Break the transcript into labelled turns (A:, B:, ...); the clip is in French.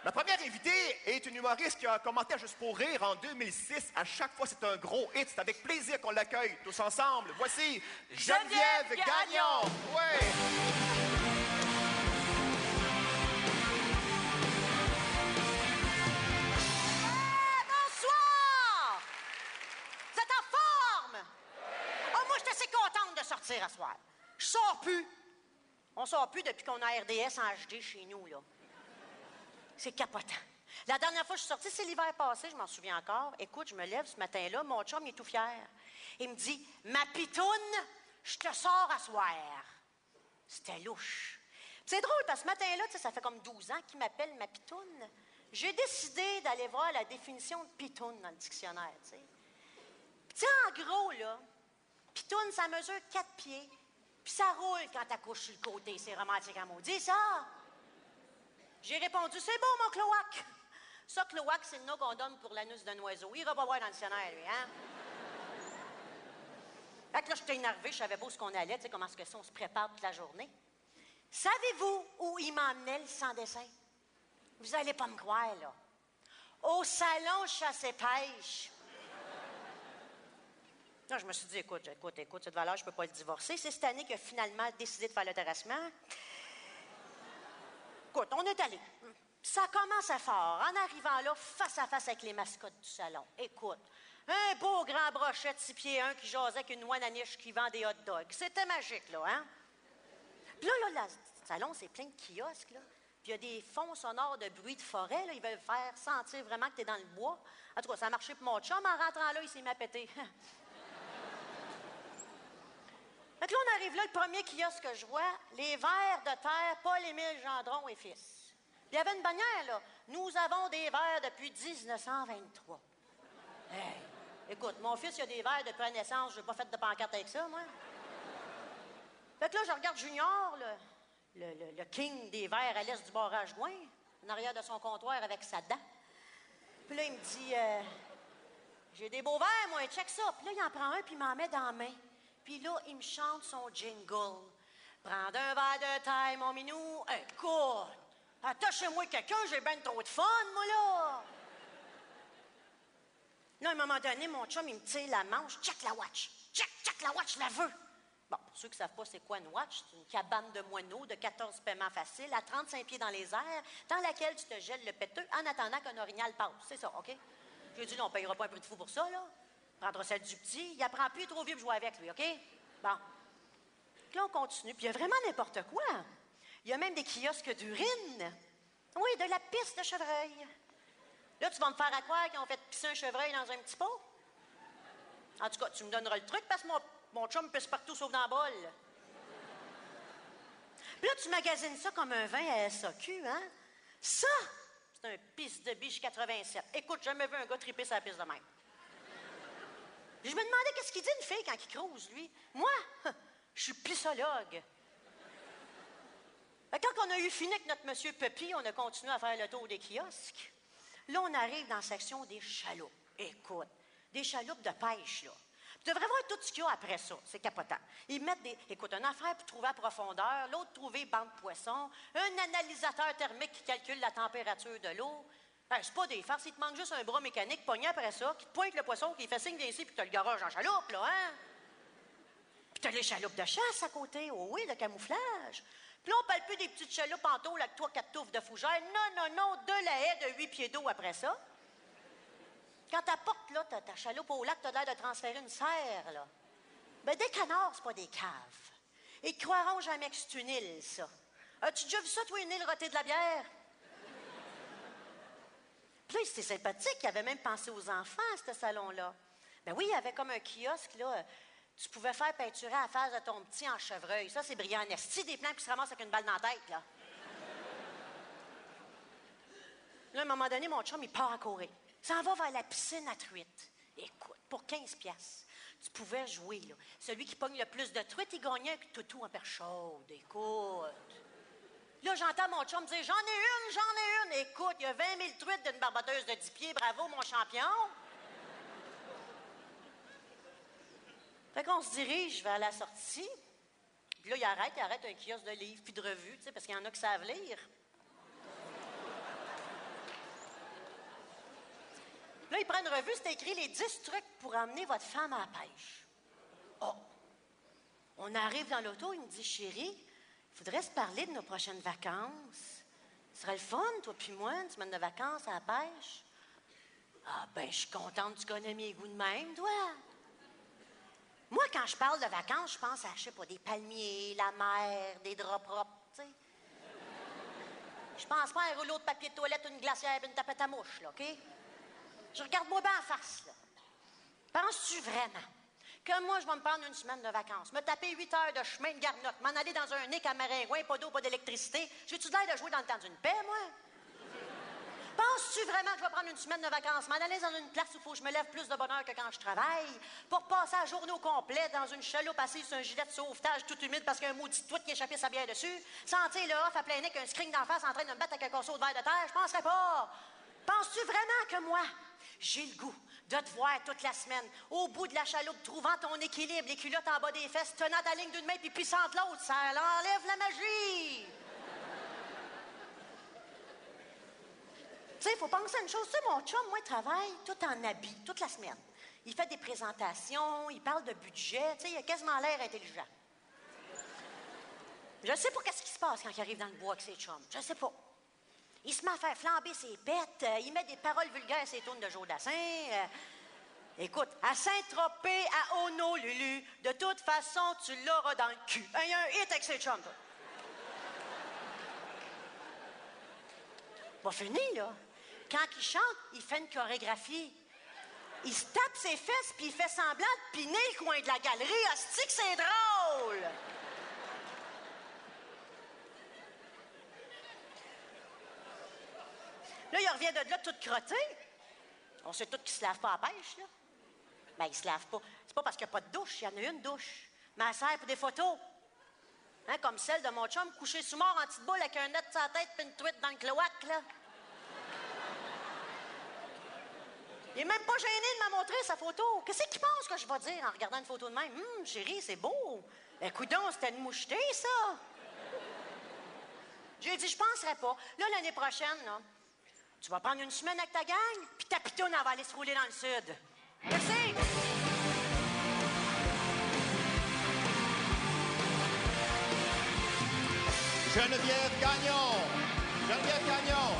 A: La première invitée est une humoriste qui a commenté à Juste pour rire en 2006. À chaque fois, c'est un gros hit. C'est avec plaisir qu'on l'accueille tous ensemble. Voici Geneviève Gagnon. Ouais.
B: Bonsoir! Vous êtes en forme? Oh, moi, je suis assez contente de sortir à soir. Je sors plus. On sort plus depuis qu'on a RDS en HD chez nous, là. C'est capotant. La dernière fois que je suis sortie, c'est l'hiver passé, je m'en souviens encore. Écoute, je me lève ce matin-là, mon chum, il est tout fier. Il me dit, ma pitoune, je te sors à soir. C'était louche. C'est drôle, parce que ce matin-là, tu sais, ça fait comme 12 ans qu'il m'appelle ma pitoune. J'ai décidé d'aller voir la définition de pitoune dans le dictionnaire, tu sais. Tu sais, en gros, là, pitoune, ça mesure 4 pieds, puis ça roule quand t'accouches sur le côté. C'est romantique à maudit, ça. J'ai répondu, c'est beau, mon cloaque. Ça, cloaque, c'est le nom qu'on donne pour l'anus d'un oiseau. Il ira pas voir dans le dictionnaire, lui, hein? Fait que là, j'étais énervée, je savais pas où ce qu'on allait, tu sais, comment est-ce que ça, on se prépare toute la journée. Savez-vous où il m'emmenait, le sans-dessin? Vous allez pas me croire, là. Au salon chasse-pêche. Là, je me suis dit, écoute, cette valeur, je peux pas le divorcer. C'est cette année qu'il a finalement décidé de faire le terrassement. Écoute, on est allé. Ça commençait fort. En arrivant là, face à face avec les mascottes du salon. Écoute, un beau grand brochet de 6 pieds 1 qui jasait avec une ouananiche qui vend des hot dogs. C'était magique, là, hein? Puis là, le salon, c'est plein de kiosques, là. Puis il y a des fonds sonores de bruit de forêt, là. Ils veulent faire sentir vraiment que t'es dans le bois. En tout cas, ça a marché pour mon chum. En rentrant là, il s'est mis à péter. Fait que là, on arrive là, le premier kiosque que je vois, les vers de terre, Paul-Émile Gendron et fils. Il y avait une bannière, là. Nous avons des vers depuis 1923. Hey, écoute, mon fils, il a des vers depuis la naissance. Je n'ai pas fait de pancarte avec ça, moi. Fait que là, je regarde Junior, le king des vers à l'est du barrage Gouin, en arrière de son comptoir avec sa dent. Puis là, il me dit, j'ai des beaux vers, moi, check ça. Puis là, il en prend un, puis il m'en met dans la main. Puis là, il me chante son jingle. Prends un verre de taille, mon minou. Écoute, attachez-moi quelqu'un, j'ai ben trop de fun, moi, là. Là, à un moment donné, mon chum, il me tire la manche. Check la watch. Check la watch, je la veux. Bon, pour ceux qui ne savent pas c'est quoi une watch, c'est une cabane de moineaux de 14 paiements faciles à 35 pieds dans les airs, dans laquelle tu te gèles le péteux en attendant qu'un orignal passe. C'est ça, OK? J'ai dit, non, on ne payera pas un prix de fou pour ça, là. Prendra celle du petit. Il apprend plus, il est trop vieux pour jouer avec lui, OK? Bon. Puis là, on continue. Puis il y a vraiment n'importe quoi. Il y a même des kiosques d'urine. Oui, de la pisse de chevreuil. Là, tu vas me faire à croire qu'ils ont fait pisser un chevreuil dans un petit pot? En tout cas, tu me donneras le truc parce que mon chum pisse partout sauf dans le bol. Puis là, tu magasines ça comme un vin à SAQ, hein? Ça, c'est un pisse de biche 87. Écoute, j'ai jamais vu un gars triper sa pisse de même. Je me demandais qu'est-ce qu'il dit une fille quand il crouse, lui. Moi, je suis pissologue. Quand on a eu fini avec notre monsieur Pepi, on a continué à faire le tour des kiosques. Là, on arrive dans la section des chaloupes. Écoute, des chaloupes de pêche, là. Tu devrais voir tout ce qu'il y a après ça. C'est capotant. Ils mettent écoute, une affaire pour trouver à profondeur, l'autre trouver banc de poissons, un analysateur thermique qui calcule la température de l'eau. C'est pas des farces. Il te manque juste un bras mécanique pogné après ça, qui te pointe le poisson, qui fait signe d'ici, puis tu as le garage en chaloupe, là, hein? Puis t'as les chaloupes de chasse à côté, oh oui, de camouflage. Puis là, on parle plus des petites chaloupes en tôle avec 3-4 touffes de fougères. Non, de la haie de 8 pieds d'eau après ça. Quand t'apportes, là, ta chaloupe au lac, t'as l'air de transférer une serre, là. Ben, des canards, c'est pas des caves. Ils te croiront jamais que c'est une île, ça. As-tu déjà vu ça, toi, une île rotée de la bière? Puis là, c'était sympathique. Il avait même pensé aux enfants, à ce salon-là. Ben oui, il y avait comme un kiosque, là. Tu pouvais faire peinturer à la face de ton petit en chevreuil. Ça, c'est brillant en esti, des plans qui se ramassent avec une balle dans la tête, là. Là, à un moment donné, mon chum, il part à courir. Il s'en va vers la piscine à truites. Écoute, pour 15 piastres, tu pouvais jouer, là. Celui qui pogne le plus de truites, il gagnait un toutou en perche chaude. Écoute. Là, j'entends mon chum dire « J'en ai une! » Écoute, il y a 20 000 truites d'une barboteuse de 10 pieds. Bravo, mon champion! Fait qu'on se dirige vers la sortie. Puis là, il arrête un kiosque de livres puis de revues, tu sais, parce qu'il y en a qui savent lire. Là, il prend une revue, c'était écrit les 10 trucs pour emmener votre femme à la pêche. Oh! On arrive dans l'auto, il me dit, chérie, il faudrait se parler de nos prochaines vacances. Ce serait le fun, toi puis moi, une semaine de vacances à la pêche. Ah, ben, je suis contente, tu connais mes goûts de même, toi. Moi, quand je parle de vacances, je pense à, je sais pas, des palmiers, la mer, des draps propres, tu sais. Je pense pas à un rouleau de papier de toilette, une glacière et une tapette à mouche, là, OK? Je regarde-moi bien en face, là. Penses-tu vraiment que moi, je vais me prendre une semaine de vacances, me taper 8 heures de chemin de garnotte, m'en aller dans un nick à Maringouin, pas d'eau, pas d'électricité? J'ai-tu l'air de jouer dans le temps d'une paix, moi? Penses-tu vraiment que je vais prendre une semaine de vacances, m'en aller dans une place où il faut que je me lève plus de bonne heure que quand je travaille, pour passer la journée au complet dans une chaloupe assise sur un gilet de sauvetage tout humide parce qu'il y a un maudit tweet qui échappait sa bière dessus, sentir le off à plein nez qu'un screen d'en face en train de me battre avec un corseau de verre de terre? Je penserais pas. Penses-tu vraiment que moi, j'ai le goût de te voir toute la semaine, au bout de la chaloupe, trouvant ton équilibre, les culottes en bas des fesses, tenant ta ligne d'une main puis puissante l'autre? Ça enlève la magie! Tu sais, il faut penser à une chose. Tu sais, mon chum, moi, travaille tout en habit, toute la semaine. Il fait des présentations, il parle de budget. Tu sais, il a quasiment l'air intelligent. Je sais pas qu'est-ce qui se passe quand il arrive dans le bois avec ses chums. Je sais pas. Il se met à faire flamber ses pets. Il met des paroles vulgaires à ses tournes de Joe Dassin. Écoute, à Saint-Tropez, à Honolulu, de toute façon, tu l'auras dans le cul. Il y a un hit avec ses chums, toi. Pas fini, là. Quand il chante, il fait une chorégraphie. Il se tape ses fesses, puis il fait semblant de piner le coin de la galerie. Asti que c'est drôle! Là, il revient de là tout crotté. On sait tous qu'il se lave pas à la pêche, là. Ben, il se lave pas. C'est pas parce qu'il n'y a pas de douche. Il y en a une douche. Mais elle sert pour des photos. Hein, comme celle de mon chum couché sous mort en petite boule avec un net sur la tête puis une truite dans le cloaque, là. Il est même pas gêné de me montrer sa photo. Qu'est-ce qu'il pense que je vais dire en regardant une photo de même? Chérie, c'est beau. Ben, coudonc, c'était une mouchetée, ça. J'ai dit, je penserais pas. Là, l'année prochaine, là, tu vas prendre une semaine avec ta gang, puis ta pitoune, elle va aller se rouler dans le sud. Merci!
A: Geneviève Gagnon. Geneviève Gagnon.